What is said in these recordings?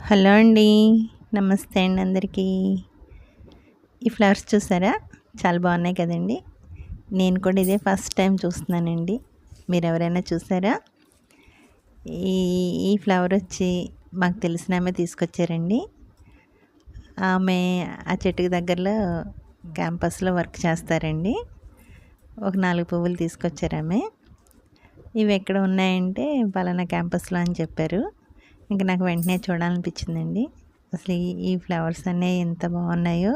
Hello అండి. నమస్తే అండి అందరికీ. ఈ ఫ్లవర్స్ చూసారా? చాలా బాగున్నాయి కదండి. నేను కూడా ఇదే ఫస్ట్ టైం చూస్తున్నానండి. మీరెవరైనా చూసారా? ఈ ఈ ఫ్లవర్ వచ్చి మాకు తెలిసిన ఆమె తీసుకొచ్చారండి. ఆమె ఆ చెట్టుకి దగ్గరలో క్యాంపస్లో వర్క్ చేస్తారండి. ఒక 4 పువ్వులు తీసుకొచ్చారు ఆమె. ఇవి ఎక్కడ ఉన్నాయంటే పలానా క్యాంపస్లో అని చెప్పారు. ఇంక నాకు వెంటనే చూడాలనిపించిందండి. అసలు ఈ ఫ్లవర్స్ అనేవి ఎంత బాగున్నాయో,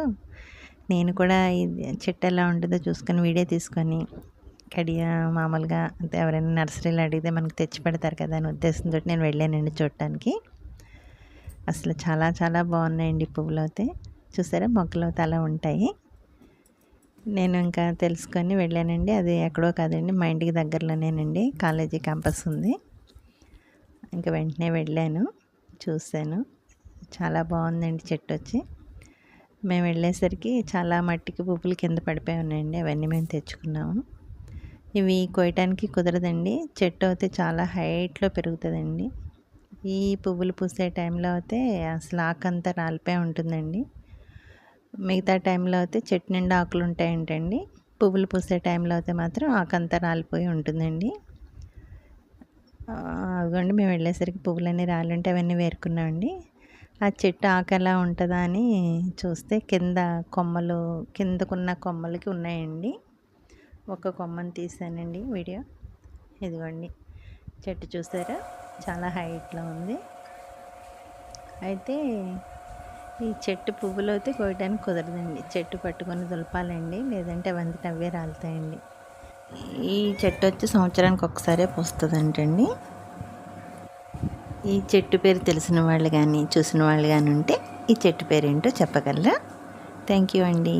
నేను కూడా ఇది చెట్టు ఎలా ఉంటుందో చూసుకొని వీడియో తీసుకొని మామూలుగా అంటే ఎవరైనా నర్సరీలో అడిగితే మనకు తెచ్చి పెడతారు కదా అని ఉద్దేశంతో నేను వెళ్ళానండి చూడటానికి. అసలు చాలా చాలా బాగున్నాయండి పువ్వులు అయితే. చూసారా మొక్కలు అయితే అలా ఉంటాయి. నేను ఇంకా తెలుసుకొని వెళ్ళానండి. అది ఎక్కడో కాదండి, మా ఇంటికి దగ్గరలోనేనండి, కాలేజీ క్యాంపస్ ఉంది. ఇంకా వెంటనే వెళ్ళాను, చూశాను. చాలా బాగుందండి చెట్టు వచ్చి. మేము వెళ్ళేసరికి చాలా మట్టికి పువ్వులు కింద పడిపోయి ఉన్నాయండి. అవన్నీ మేము తెచ్చుకున్నాము. ఇవి కోయటానికి కుదరదండి. చెట్టు అయితే చాలా హైట్లో పెరుగుతుందండి. ఈ పువ్వులు పూసే టైంలో అయితే అసలు ఆకంతా రాలిపోయి ఉంటుందండి. మిగతా టైంలో అయితే చెట్టు నిండా ఆకులు ఉంటాయంటండి. పువ్వులు పూసే టైంలో అయితే మాత్రం ఆకంతా రాలిపోయి ఉంటుందండి. అదిగోండి మేము వెళ్ళేసరికి పువ్వులన్నీ రాలుంటే అవన్నీ వేరుకున్నామండి. ఆ చెట్టు ఆకు ఎలా ఉంటుందా అని చూస్తే కిందకున్న కొమ్మలకి ఉన్నాయండి. ఒక కొమ్మని తీసానండి వీడియో. ఇదిగోండి చెట్టు చూసారా, చాలా హైట్లో ఉంది. అయితే ఈ చెట్టు పువ్వులు అయితే కోయడానికి కుదరదండి. చెట్టు పట్టుకొని దులపాలండి, లేదంటే అవంతా అవే రాలుతాయండి. ఈ చెట్టు వచ్చి సంవత్సరానికి ఒకసారే పూస్తుందంటండి. ఈ చెట్టు పేరు తెలిసిన వాళ్ళు కానీ చూసిన వాళ్ళు కానీ ఉంటే ఈ చెట్టు పేరేంటో చెప్పగలరా? థ్యాంక్ యూ అండి.